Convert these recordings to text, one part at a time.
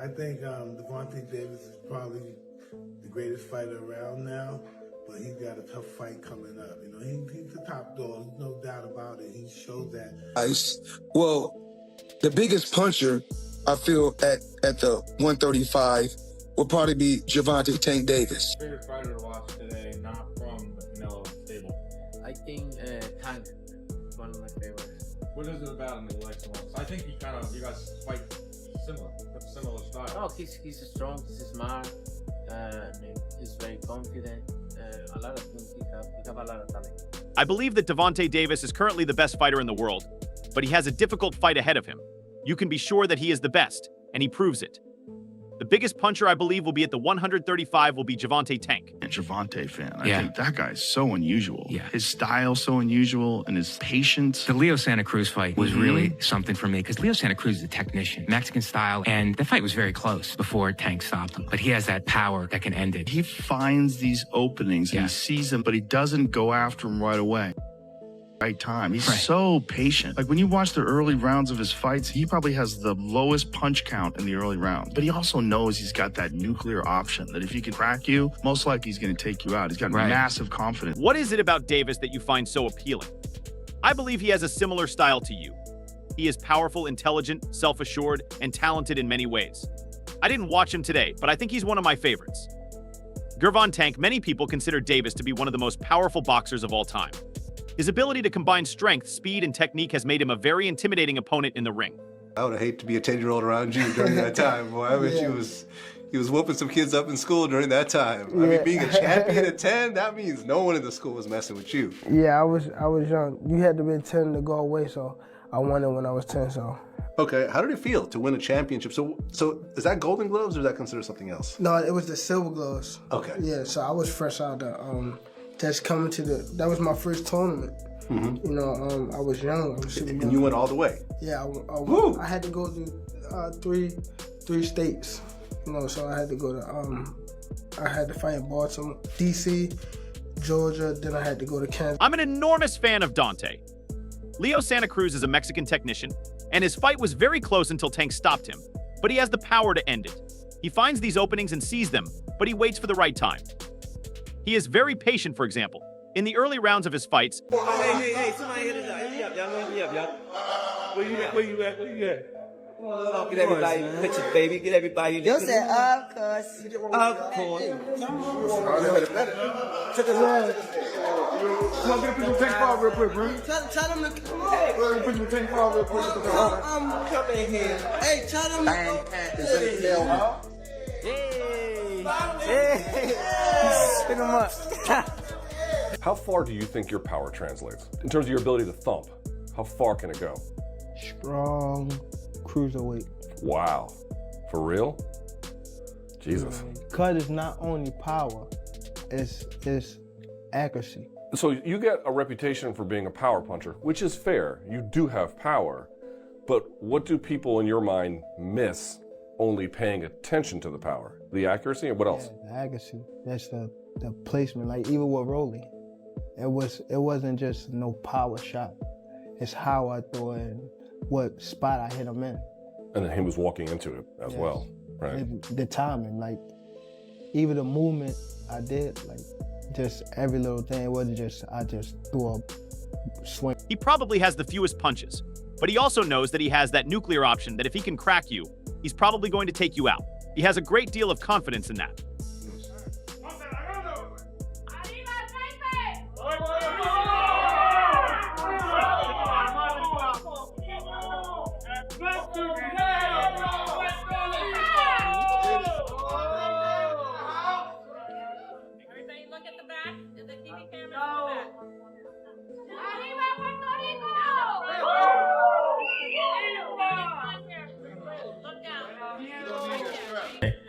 I think Gervonta Davis is probably the greatest fighter around now, but he's got a tough fight coming up. You know, he's the top dog, no doubt about it. He showed that. Well, the biggest puncher, I feel, at the 135 will probably be Gervonta Tank Davis. Favorite fighter to watch today, not from the Canelo stable? I think Tank is one of my favorites. What is it about him that you like so much? I think you guys fight similar style. Oh, he's strong, he's smart, he's very confident. A lot of things he have a lot of talent. I believe that Gervonta Davis is currently the best fighter in the world, but he has a difficult fight ahead of him. You can be sure that he is the best, and he proves it. The biggest puncher, I believe, will be at the 135 will be Gervonta Tank. A Gervonta fan. I think that guy's so unusual. Yeah. His style so unusual and his patience. The Leo Santa Cruz fight was really something for me because Leo Santa Cruz is a technician, Mexican style, and the fight was very close before Tank stopped him. But he has that power that can end it. He finds these openings and he sees them, but he doesn't go after them right away. Right time. He's so patient. Like when you watch the early rounds of his fights, he probably has the lowest punch count in the early rounds. But he also knows he's got that nuclear option that if he can crack you, most likely he's going to take you out. He's got massive confidence. What is it about Davis that you find so appealing? I believe he has a similar style to you. He is powerful, intelligent, self-assured, and talented in many ways. I didn't watch him today, but I think he's one of my favorites. Gervonta Tank, many people consider Davis to be one of the most powerful boxers of all time. His ability to combine strength, speed, and technique has made him a very intimidating opponent in the ring. I would hate to be a 10-year-old around you during that time, boy. I mean, he was whooping some kids up in school during that time. I mean, being a champion at 10, that means no one in the school was messing with you. Yeah, I was young. You had to be 10 to go away, so I won it when I was 10, so. Okay, how did it feel to win a championship? So is that Golden Gloves or is that considered something else? No, it was the Silver Gloves. Okay. Yeah, so I was fresh out of just coming to that was my first tournament. You know, I was young. I was super young. And you went all the way? Yeah, I had to go to three states. You know, so I had to go to I had to fight in Baltimore, DC, Georgia. Then I had to go to Kansas. I'm an enormous fan of Dante. Leo Santa Cruz is a Mexican technician, and his fight was very close until Tank stopped him. But he has the power to end it. He finds these openings and sees them, but he waits for the right time. He is very patient, for example. In the early rounds of his fights, Hey, somebody hit it. Y'all. Where you at? Oh, get everybody pictures, baby. Get everybody. You said, of course. Of course. Took a run. Come on, put your tank forward real quick, bro. Tell them to come on. Put your tank forward real quick. I'm coming here. Hey, tell them to Hey! Spin him up. How far do you think your power translates? In terms of your ability to thump, how far can it go? Strong cruiserweight. Wow. For real? Jesus. Because it's not only power, it's accuracy. So you get a reputation for being a power puncher, which is fair. You do have power. But what do people in your mind miss only paying attention to the power? The accuracy and what else? Yeah, the accuracy. That's the placement. Like even with Rolly, it wasn't just no power shot. It's how I throw it and what spot I hit him in. And then he was walking into it as well, right? And the timing, like even the movement I did, like just every little thing. It wasn't just I just threw a swing. he probably has the fewest punches, but he also knows that he has that nuclear option that if he can crack you, he's probably going to take you out. He has a great deal of confidence in that.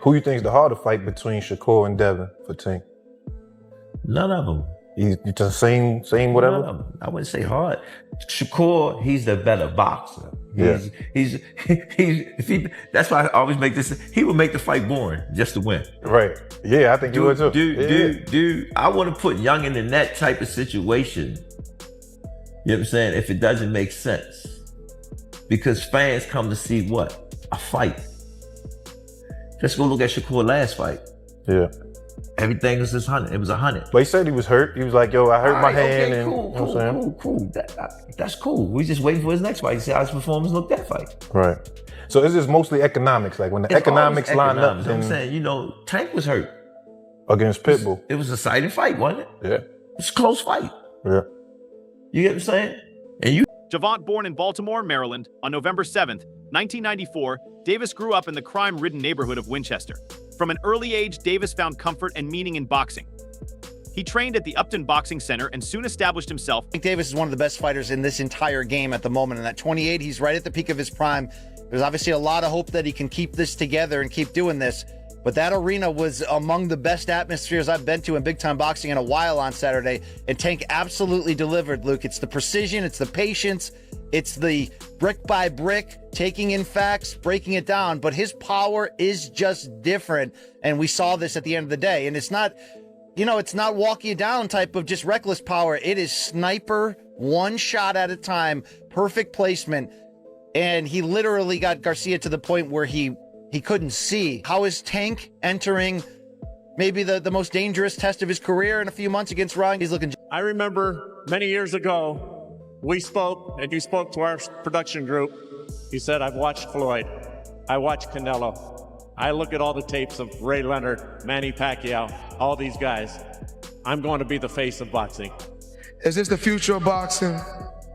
Who you think is the harder fight between Shakur and Devin for Tank? None of them. You just same whatever? None of them. I wouldn't say hard. Shakur, he's the better boxer. That's why I always make this, he would make the fight boring just to win. Right. Yeah, I think you would too. Dude, I want to put Youngin in that type of situation. You know what I'm saying? If it doesn't make sense. Because fans come to see what? A fight. Let's go look at Shakur last fight. Yeah. Everything was just 100. It was 100. But he said he was hurt. He was like, yo, I hurt my hand. Okay, and cool, you know what I'm saying? cool. That's cool. We just waiting for his next fight to see how his performance looked that fight. Right. So it's just mostly economics. Like when the economics line up. I'm saying, you know, Tank was hurt. Against Pitbull. It was a exciting fight, wasn't it? Yeah. It's a close fight. Yeah. You get what I'm saying? And you. Gervonta, born in Baltimore, Maryland, on November 7th, 1994, Davis grew up in the crime-ridden neighborhood of Winchester. From an early age, Davis found comfort and meaning in boxing. He trained at the Upton Boxing Center and soon established himself. I think Davis is one of the best fighters in this entire game at the moment. And at 28, he's right at the peak of his prime. There's obviously a lot of hope that he can keep this together and keep doing this. But that arena was among the best atmospheres I've been to in big-time boxing in a while on Saturday. And Tank absolutely delivered, Luke. It's the precision, it's the patience, it's the brick by brick, taking in facts, breaking it down. But his power is just different. And we saw this at the end of the day. And it's not, you know, it's not walk you down type of just reckless power. It is sniper, one shot at a time, perfect placement. And he literally got Garcia to the point where he couldn't see. How is Tank entering maybe the most dangerous test of his career in a few months against Ryan? He's looking. I remember many years ago, we spoke, and you spoke to our production group. You said, I've watched Floyd. I watched Canelo. I look at all the tapes of Ray Leonard, Manny Pacquiao, all these guys. I'm going to be the face of boxing. Is this the future of boxing?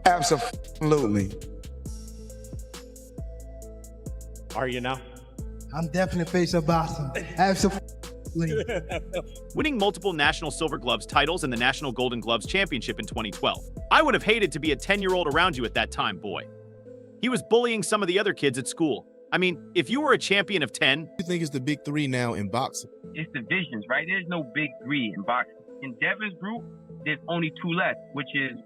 Absolutely. Are you now? I'm definitely face of boxing. Absolutely. Winning multiple National Silver Gloves titles and the National Golden Gloves Championship in 2012. I would have hated to be a 10-year-old around you at that time, boy. He was bullying some of the other kids at school. I mean, if you were a champion of 10... What do you think is the big three now in boxing? It's divisions, right? There's no big three in boxing. In Devin's group, there's only two left, which is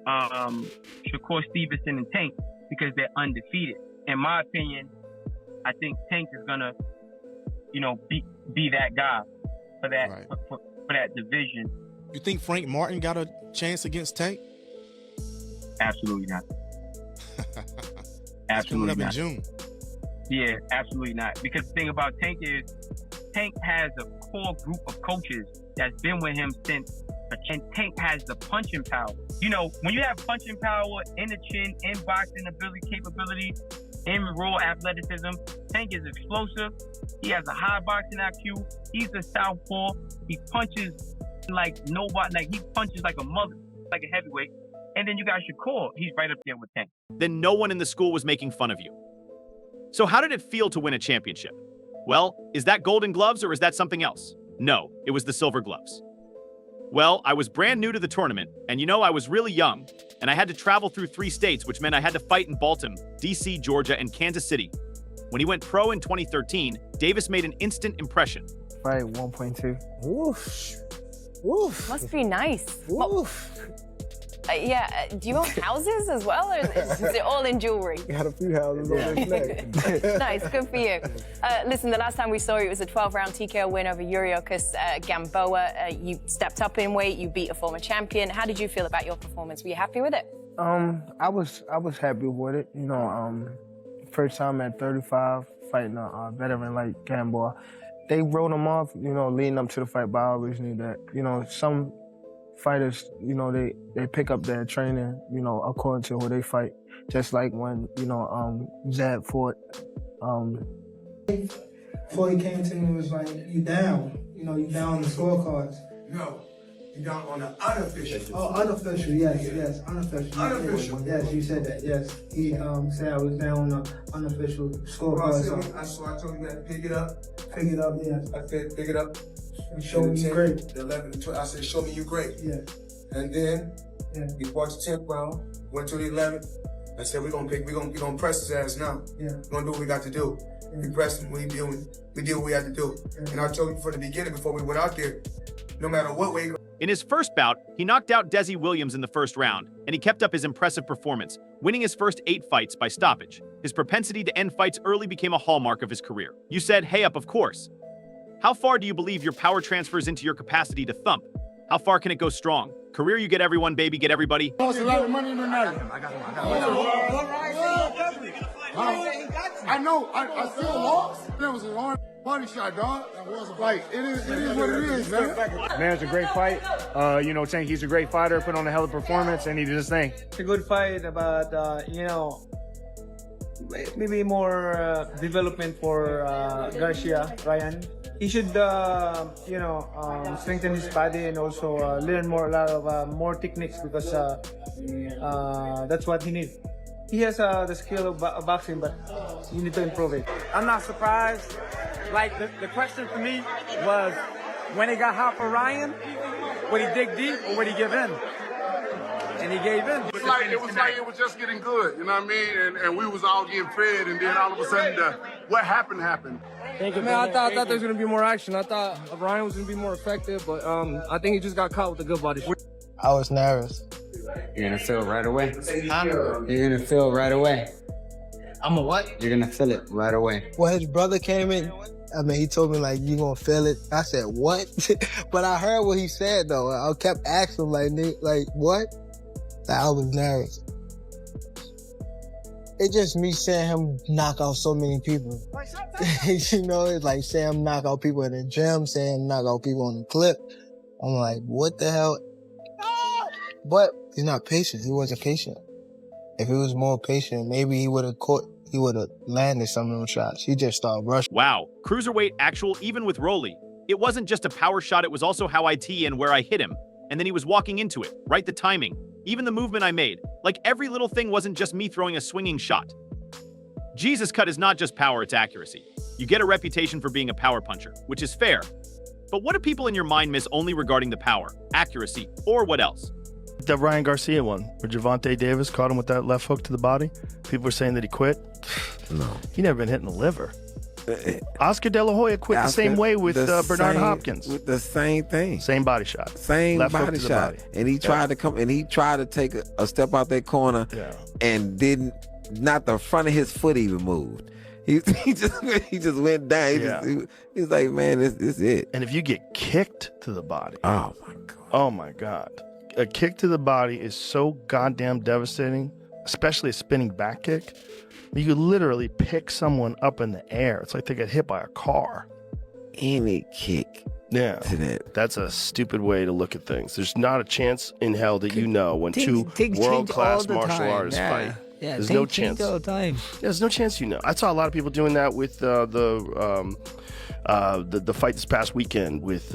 Shakur Stevenson and Tank, because they're undefeated. In my opinion, I think Tank is gonna, you know, be that guy for that for that division. You think Frank Martin got a chance against Tank? Absolutely not. Absolutely coming up in June. Yeah, absolutely not. Because the thing about Tank is, Tank has a core group of coaches that's been with him since, and Tank has the punching power. You know, when you have punching power in the chin, in boxing capability, in raw athleticism, Tank is explosive. He has a high boxing IQ. He's a southpaw. He punches like nobody. Like he punches like a mother, like a heavyweight. And then you got Shakur. He's right up there with Tank. Then no one in the school was making fun of you. So how did it feel to win a championship? Well, is that Golden Gloves or is that something else? No, it was the Silver Gloves. Well, I was brand new to the tournament, and you know, I was really young, and I had to travel through 3 states, which meant I had to fight in Baltimore, DC, Georgia, and Kansas City. When he went pro in 2013, Davis made an instant impression. Fight 1.2. Woof. Woof. Must be nice. Woof. Yeah, do you own houses as well, or is it all in jewelry? Got a few houses on this neck. Nice, good for you. Listen, the last time we saw you, it was a 12-round TKO win over Yuriorkis Gamboa. You stepped up in weight, you beat a former champion. How did you feel about your performance? Were you happy with it? I was happy with it. You know, first time at 35, fighting a veteran like Gamboa. They wrote him off, you know, leading up to the fight, but I always knew that, you know, some fighters, you know, they pick up their training, you know, according to who they fight. Just like when, you know, Zab fought. Before he came to me, it was like, you down. You know, you down on the scorecards. No, you down on the unofficial. Oh, unofficial, yes, unofficial. Unofficial. Yes, you said that, yes. He said I was down on the unofficial scorecards. So I told you that pick it up. Pick it up, yes. I said pick it up. Show me you great. The 11, the 12, I said, show me you great. Yeah. And then we fought the 10th round, went to the 11th. I said, we're gonna press his ass now. Yeah. We're gonna do what we got to do. We pressed him, we did what we had to do. And I told you from the beginning, before we went out there, no matter what way. In his first bout, he knocked out Desi Williams in the first round, and he kept up his impressive performance, winning his first 8 fights by stoppage. His propensity to end fights early became a hallmark of his career. You said, hey up, of course. How far do you believe your power transfers into your capacity to thump? How far can it go strong? Career, you get everyone, baby, get everybody. Lost a lot of money tonight. I got him. I know. I still lost. That was a hard body shot, dog. Like, it is what it is, man. Man, it's a great fight. You know, Tank, he's a great fighter, put on a hell of a performance, and he did his thing. It's a good fight, but, you know, maybe more development for Garcia, Ryan. He should, you know, strengthen his body and also learn a lot of more techniques because that's what he needs. He has the skill of boxing, but you need to improve it. I'm not surprised. Like, the question for me was, when it got hot for Ryan, would he dig deep or would he give in? And he gave in. It was like it was just getting good, you know what I mean? And we was all getting fed, and then all of a sudden, what happened. Thank you, man, I thought there was going to be more action. I thought Ryan was going to be more effective, but I think he just got caught with a good body. I was nervous. You're gonna feel it right away. You're gonna feel it right away. I'm a what? You're gonna feel it right away. When his brother came in, I mean, he told me, like, you gonna feel it. I said, what? But I heard what he said, though. I kept asking him, like, what? Like, I was nervous. It's just me seeing him knock out so many people. You know, it's like seeing him knock out people in the gym, seeing him knock out people on the clip. I'm like, what the hell? But he's not patient. He wasn't patient. If he was more patient, maybe he would have landed some of those shots. He just started rushing. Wow, cruiserweight actual even with Rolly. It wasn't just a power shot, it was also how I tee and where I hit him. And then he was walking into it, right? The timing, even the movement I made. Like every little thing wasn't just me throwing a swinging shot. Jesus cut is not just power, it's accuracy. You get a reputation for being a power puncher, which is fair. But what do people in your mind miss only regarding the power, accuracy, or what else? The Ryan Garcia one, where Gervonta Davis caught him with that left hook to the body. People were saying that he quit. No. He never been hit in the liver. Oscar De La Hoya quit the same way with Bernard Hopkins. With the same thing. Same body shot. Same left body shot. And he tried to come, and he tried to take a step out that corner and not the front of his foot even moved. He just went down. He's like, man, this is it. And if you get kicked to the body. Oh, my God. Oh, my God. A kick to the body is so goddamn devastating, especially a spinning back kick. You could literally pick someone up in the air. It's like they get hit by a car. Any kick to that. That's a stupid way to look at things. There's not a chance in hell that you know when two world-class martial artists fight. Yeah, there's no chance. All the time. There's no chance you know. I saw a lot of people doing that with the fight this past weekend with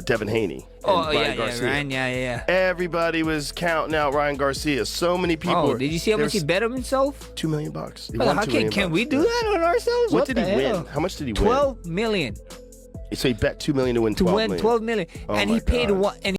Devin Haney. Oh, Ryan Garcia. Ryan, yeah. Everybody was counting out Ryan Garcia. So many people. Oh, did you see how much he bet on himself? $2 million. He Well, won how $2 million. can we do that on ourselves? What did he hell? win? How much did he win? 12 million. So he bet $2 million to win $12 million. 12 million. Oh and my he paid God. one. And